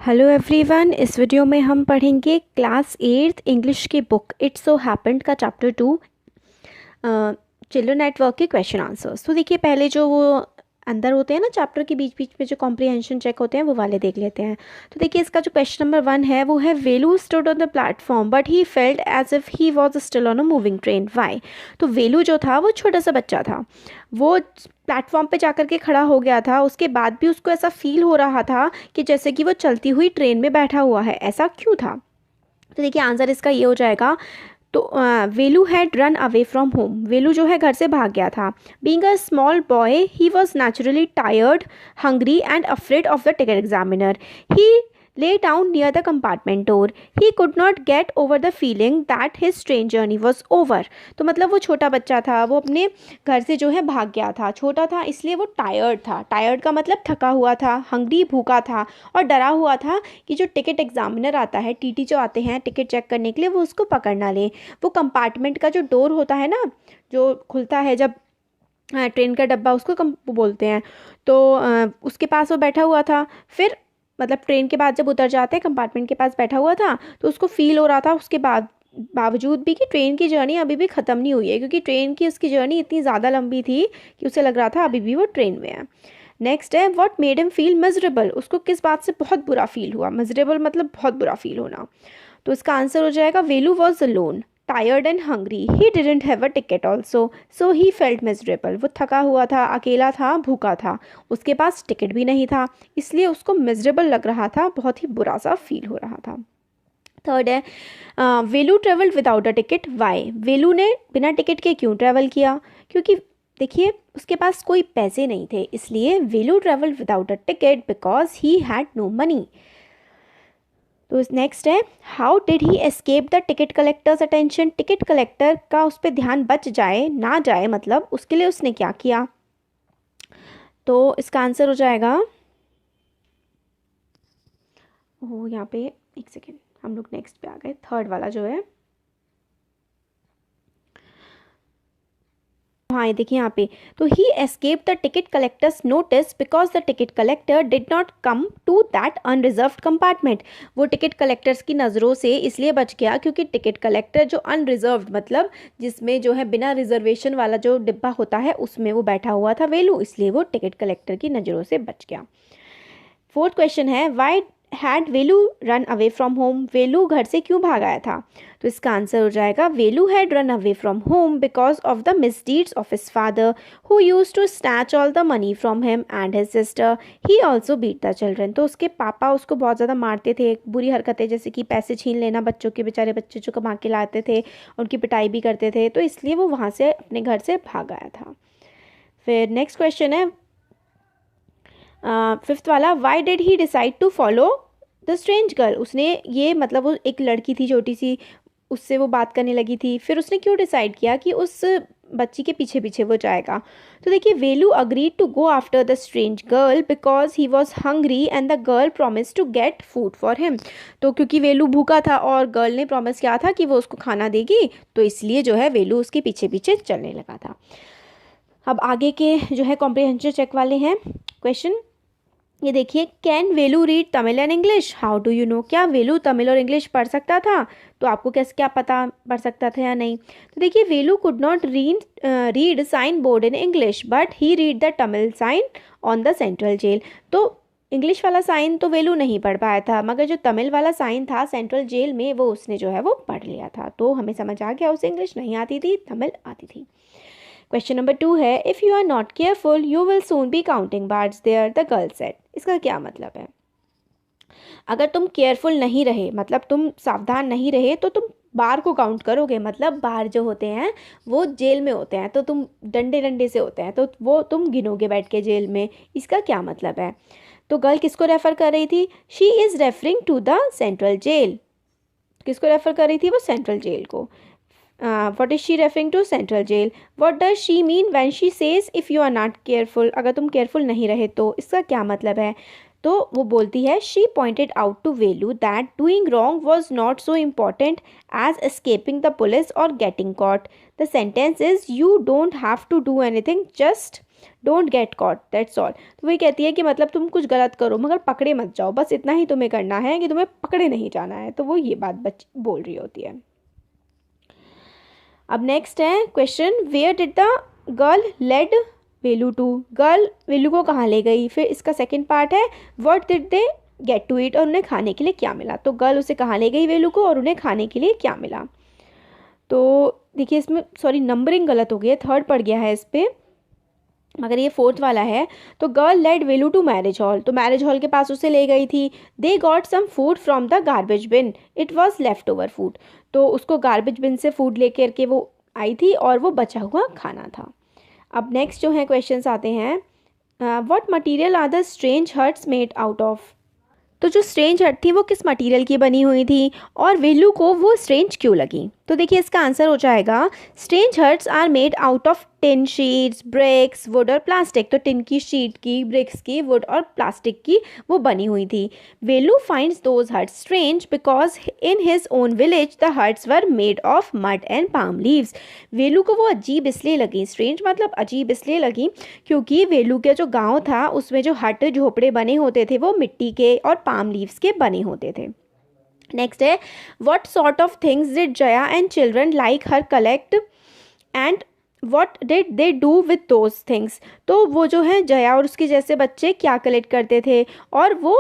Hello everyone, इस video में हम पढ़ेंगे क्लास 8th इंग्लिश की बुक इट्स सो हैपेंड का चैप्टर 2 चिल्ड्रन नेटवर्क के क्वेश्चन आंसर्स। तो देखिए, पहले जो वो अंदर होते हैं ना चैप्टर के बीच बीच में जो कॉम्प्रिहेंशन चेक होते हैं वो वाले देख लेते हैं। तो देखिए, इसका जो क्वेश्चन नंबर 1 है वो है Velu stood on the platform but he felt as if he was still on a moving train, why. तो वेलू जो था वो छोटा सा बच्चा था, वो प्लेटफॉर्म पे जाकर के खड़ा हो गया था, उसके बाद भी उसको ऐसा फील हो रहा था कि जैसे कि वो चलती हुई ट्रेन में बैठा हुआ है। ऐसा क्यों था? तो देखिए, आंसर इसका ये हो जाएगा। तो Velu had run away from home, Velu जो है घर से भाग गया था। Being a small boy he was naturally tired, hungry and afraid of the ticket examiner. He lay down near the compartment door. He could not get over the feeling that his train journey was over. तो मतलब वो छोटा बच्चा था, वो अपने घर से जो है भाग गया था। छोटा था इसलिए वो टायर्ड था, टायर्ड का मतलब थका हुआ था, हंग्री भूखा था, और डरा हुआ था कि जो टिकट एग्जामिनर आता है, टीटी जो आते हैं टिकट चेक करने के लिए, वो उसको पकड़ ना ले। वो कंपार्टमेंट का जो डोर होता है ना, जो खुलता है जब ट्रेन का डब्बा, उसको बोलते हैं। तो उसके पास वो बैठा हुआ था। फिर मतलब ट्रेन के बाद जब उतर जाते हैं, कंपार्टमेंट के पास बैठा हुआ था, तो उसको फील हो रहा था उसके बावजूद भी कि ट्रेन की जर्नी अभी भी ख़त्म नहीं हुई है, क्योंकि ट्रेन की उसकी जर्नी इतनी ज़्यादा लंबी थी कि उसे लग रहा था अभी भी वो ट्रेन में है। नेक्स्ट है what made him feel miserable, उसको किस बात से बहुत बुरा फील हुआ। मिजरेबल मतलब बहुत बुरा फील होना। तो इसका आंसर हो जाएगा Velu was alone, tired and hungry, he didn't have a ticket also, so he felt miserable. वो थका हुआ था, अकेला था, भूखा था, उसके पास टिकट भी नहीं था, इसलिए उसको मिजरेबल लग रहा था, बहुत ही बुरा सा फील हो रहा था। थर्ड है Velu travelled without a ticket, why. Velu ने बिना टिकट के क्यों ट्रैवल किया? क्योंकि देखिए, उसके पास कोई पैसे नहीं थे, इसलिए Velu travelled without a ticket because he had no money. तो नेक्स्ट है how did he escape the ticket collector's attention, ticket collector का उस पर ध्यान बच जाए ना जाए, मतलब उसके लिए उसने क्या किया? तो इसका आंसर हो जाएगा, ओ यहाँ पे एक सेकेंड, हम लोग नेक्स्ट पे आ गए, थर्ड वाला जो है, हाँ ये देखिए यहाँ पे। तो he escape the ticket collector's notice because the ticket collector did not come to that unreserved compartment. वो टिकट कलेक्टर्स की नज़रों से इसलिए बच गया क्योंकि टिकट कलेक्टर जो अनरिजर्व्ड मतलब जिसमें जो है बिना रिजर्वेशन वाला जो डिब्बा होता है उसमें वो बैठा हुआ था वेलू, इसलिए वो टिकट कलेक्टर की नज़रों से बच गया। फोर्थ क्वेश्चन है why had Velu run away from home, Velu घर से क्यों भाग आया था? तो इसका आंसर हो जाएगा Velu had run away from home because of the misdeeds of his father who use to snatch all the money from him and his sister, he also beat the children. तो उसके पापा उसको बहुत ज़्यादा मारते थे, बुरी हरकतें जैसे कि पैसे छीन लेना बच्चों के, बेचारे बच्चे जो कमा के लाते थे उनकी पिटाई भी करते थे, तो इसलिए वो वहाँ से अपने घर से भाग आया था। फिर नेक्स्ट क्वेश्चन है फिफ्थ वाला, why did he decide to follow the strange girl. उसने ये मतलब वो एक लड़की थी छोटी सी, उससे वो बात करने लगी थी, फिर उसने क्यों डिसाइड किया कि उस बच्ची के पीछे पीछे वो जाएगा? तो देखिए, Velu agreed to go after the strange girl because he was hungry and the girl promise to get food for him. तो क्योंकि वेलू भूखा था और गर्ल ने प्रॉमिस किया था कि वो उसको खाना देगी, तो इसलिए जो है वेलू उसके पीछे पीछे चलने लगा था। अब आगे के जो है कॉम्प्रिहेंशन चेक वाले हैं क्वेश्चन। ये देखिए, can Velu read Tamil and English, how do you know, क्या वेलू तमिल और इंग्लिश पढ़ सकता था? तो आपको कैसे क्या पता पढ़ सकता था या नहीं? तो देखिए, Velu could not read sign board in English but he read the Tamil sign on the central jail. तो इंग्लिश वाला साइन तो वेलू नहीं पढ़ पाया था, मगर जो तमिल वाला साइन था सेंट्रल जेल में, वो उसने जो है वो पढ़ लिया था। तो हमें समझ आ गया उसे इंग्लिश नहीं आती थी, तमिल आती थी। क्वेश्चन नंबर 2 है if you are not careful you will soon be counting bars there, the girl said. इसका क्या मतलब है? अगर तुम केयरफुल नहीं रहे, मतलब तुम सावधान नहीं रहे, तो तुम बार को काउंट करोगे। मतलब बार जो होते हैं वो जेल में होते हैं, तो तुम डंडे डंडे से होते हैं, तो वो तुम गिनोगे बैठ के जेल में। इसका क्या मतलब है? तो गर्ल किसको रेफर कर रही थी? She is referring to the central jail. किसको रेफर कर रही थी? वो सेंट्रल जेल को। what is she referring to? Central jail. What does she mean when she says if you are not careful? अगर तुम केयरफुल नहीं रहे तो इसका क्या मतलब है? तो वो बोलती है she pointed out to Velu that doing wrong was not so important as escaping the police और getting caught. The sentence is you don't have to do anything, just don't get caught, that's all. तो वही कहती है कि मतलब तुम कुछ गलत करो मगर पकड़े मत जाओ, बस इतना ही तुम्हें करना है कि तुम्हें पकड़े नहीं जाना है. तो वो ये बात बोल रही होती है. अब नेक्स्ट है question, where did the girl lead Velu to. Girl Velu को कहाँ ले गई. फिर इसका सेकंड पार्ट है what did they get to eat, और उन्हें खाने के लिए क्या मिला. तो गर्ल उसे कहाँ ले गई वेलू को, और उन्हें खाने के लिए क्या मिला. तो देखिए इसमें सॉरी नंबरिंग गलत हो गई है, थर्ड पड़ गया है इस पर, मगर ये फोर्थ वाला है. तो girl lead Velu to marriage hall, तो मैरिज हॉल के पास उसे ले गई थी. They got some food from the garbage bin, it was left over food. तो उसको गार्बेज बिन से फूड लेकर के वो आई थी और वो बचा हुआ खाना था. अब नेक्स्ट जो है क्वेश्चंस आते हैं, what material are the strange huts made out of. तो जो स्ट्रेंज हट थी वो किस मटेरियल की बनी हुई थी और वेलू को वो स्ट्रेंज क्यों लगी. तो देखिए इसका आंसर हो जाएगा strange huts are made out of tin sheets, bricks, wood और प्लास्टिक. तो टिन की शीट की, ब्रिक्स की, वुड और प्लास्टिक की वो बनी हुई थी. Velu finds those huts strange because in his own village the huts were made of mud and palm leaves. Velu को वो अजीब इसलिए लगी, स्ट्रेंज मतलब अजीब इसलिए लगी क्योंकि वेलू के जो गाँव था उसमें जो हट झोपड़े बने होते थे वो मिट्टी के और पाम लीव्स के बने होते थे. नेक्स्ट है what sort of things did Jaya and children like her collect and what did they do with those things. तो वो जो है जया और उसके जैसे बच्चे क्या कलेक्ट करते थे और वो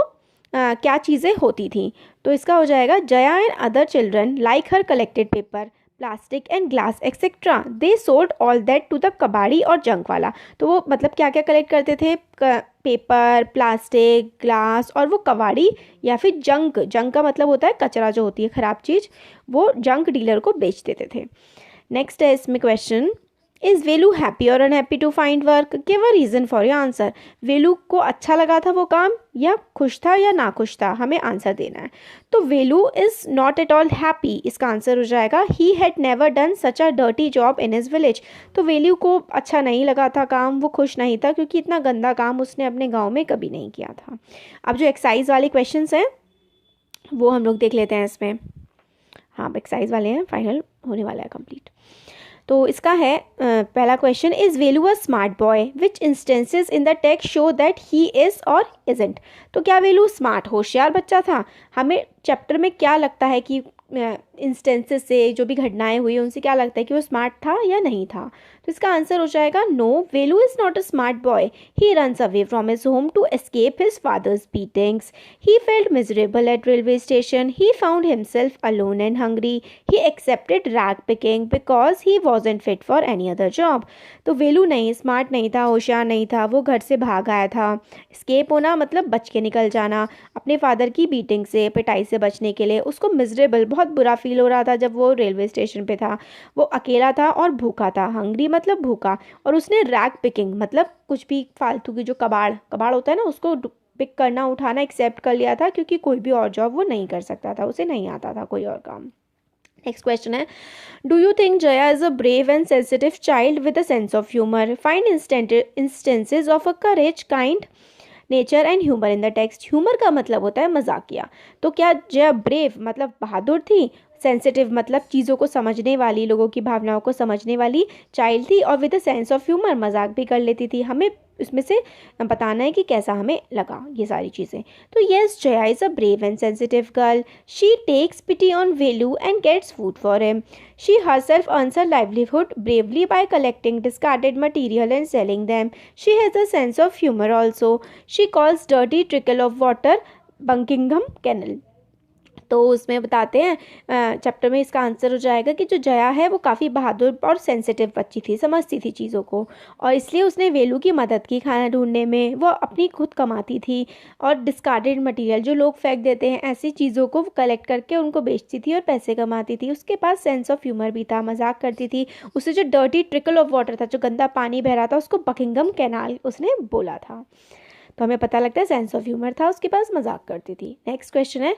क्या चीज़ें होती थी. तो इसका हो जाएगा Jaya and other children like her collected paper, plastic and glass etcetera. They sold all that to the kabadi और जंक वाला. तो वो मतलब क्या क्या कलेक्ट करते थे, पेपर, प्लास्टिक, ग्लास और वो कबाड़ी या फिर जंक. जंक का मतलब होता है कचरा जो होती है ख़राब चीज़, वो जंक डीलर को बेच देते थे. नेक्स्ट है इसमें क्वेश्चन, इज़ वेलू हैप्पी और unhappy to find work, give a reason for your answer. Velu को अच्छा लगा था वो काम या खुश था या ना खुश था, हमें आंसर देना है. तो Velu is not at all happy, इसका आंसर हो जाएगा he had never done such a dirty job in his village. तो वेलू को अच्छा नहीं लगा था काम, वो खुश नहीं था क्योंकि इतना गंदा काम उसने अपने गाँव में कभी नहीं किया था. अब जो एक्सरसाइज वाले क्वेश्चन हैं वो हम लोग देख लेते हैं इसमें. हाँ एक्सरसाइज वाले हैं, फाइनल होने वाला है कंप्लीट. तो इसका है पहला question, is Velu a smart boy, which instances in the text show that he is और इजेंट. तो क्या वेलू स्मार्ट होशियार बच्चा था. हमें चैप्टर में क्या लगता है कि इंस्टेंसेस से जो भी घटनाएं हुई उनसे क्या लगता है कि वो स्मार्ट था या नहीं था. तो इसका आंसर हो जाएगा no, Velu is not a smart boy. He runs away from his home to escape his father's beatings. He felt miserable at railway station. He found himself alone and hungry. He accepted rag picking because he wasn't fit for any other job. तो वेलू नहीं, smart नहीं था, होशियार नहीं था, वो घर से भाग आया था. एस्केप होना मतलब बच के निकल जाना अपने फादर की बीटिंग से, पिटाई से बचने के लिए. उसको मिजरेबल बहुत बुरा फील हो रहा था जब वो रेलवे स्टेशन पे था. वो अकेला था और भूखा था. हंग्री मतलब भूखा. और उसने रैग पिकिंग मतलब कुछ भी फालतू की जो कबाड़ होता है ना उसको पिक करना, उठाना एक्सेप्ट कर लिया था क्योंकि कोई भी और जॉब वो नहीं कर सकता था, उसे नहीं आता था कोई और काम. नेक्स्ट क्वेश्चन है, do you think Jaya is a brave and sensitive child with a sense of humour. Find instances of a courage, kind nature and humour in the text. Humour का मतलब होता है मजाकिया. तो क्या जया ब्रेव मतलब बहादुर थी, सेंसिटिव मतलब चीज़ों को समझने वाली, लोगों की भावनाओं को समझने वाली चाइल्ड थी, और with a sense of humour मजाक भी कर लेती थी. हमें इसमें से बताना है कि कैसा हमें लगा ये सारी चीज़ें. तो yes, Jaya is a brave and sensitive girl. She takes pity on Velu and gets food for him. She herself earns her livelihood bravely by collecting discarded material and selling them. She has a sense of humor also. She calls dirty trickle of water Buckingham Canal. तो उसमें बताते हैं chapter में इसका answer हो जाएगा कि जो जया है वो काफ़ी बहादुर और सेंसिटिव बच्ची थी, समझती थी चीज़ों को, और इसलिए उसने वेलू की मदद की खाना ढूंढने में. वो अपनी खुद कमाती थी और डिस्कार्डेड मटेरियल जो लोग फेंक देते हैं ऐसी चीज़ों को कलेक्ट करके उनको बेचती थी और पैसे कमाती थी. उसके पास सेंस ऑफ ह्यूमर भी था, मजाक करती थी. उसे जो डर्टी ट्रिकल ऑफ वाटर था, जो गंदा पानी बह रहा था, उसको बकिंगम कैनाल उसने बोला था. तो हमें पता लगता है सेंस ऑफ ह्यूमर था उसके पास, मजाक करती थी. नेक्स्ट क्वेश्चन है,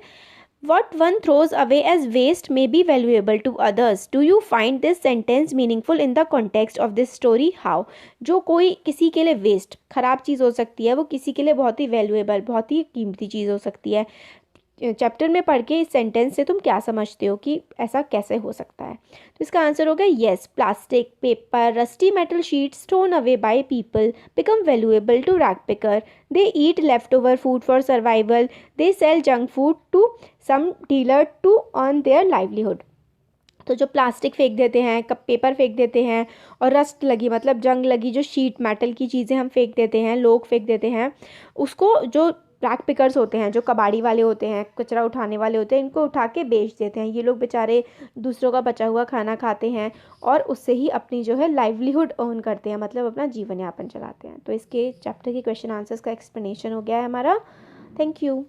What one throws away as waste may be valuable to others. Do you find this sentence meaningful in the context of this story? How? जो कोई किसी के लिए वेस्ट खराब चीज़ हो सकती है, वो किसी के लिए बहुत ही वैल्यूएबल, बहुत ही कीमती चीज़ हो सकती है। चैप्टर में पढ़ के इस सेंटेंस से तुम क्या समझते हो कि ऐसा कैसे हो सकता है? तो इसका आंसर होगा yes, plastic, paper, rusty metal sheets thrown away by people become valuable to rag picker. They eat left over food for survival. They sell junk food to some dealer to earn their livelihood. तो जो plastic फेंक देते हैं, cup paper फेंक देते हैं, और rust लगी मतलब जंग लगी जो शीट मेटल की चीज़ें हम फेंक देते हैं, लोग फेंक देते हैं, उसको जो रैग पिकर्स होते हैं, जो कबाड़ी वाले होते हैं, कचरा उठाने वाले होते हैं, इनको उठा के बेच देते हैं. ये लोग बेचारे दूसरों का बचा हुआ खाना खाते हैं और उससे ही अपनी जो है लाइवलीहुड अर्न करते हैं, मतलब अपना जीवन यापन चलाते हैं. तो इसके चैप्टर के क्वेश्चन आंसर्स का एक्सप्लेनेशन हो गया है हमारा. Thank you.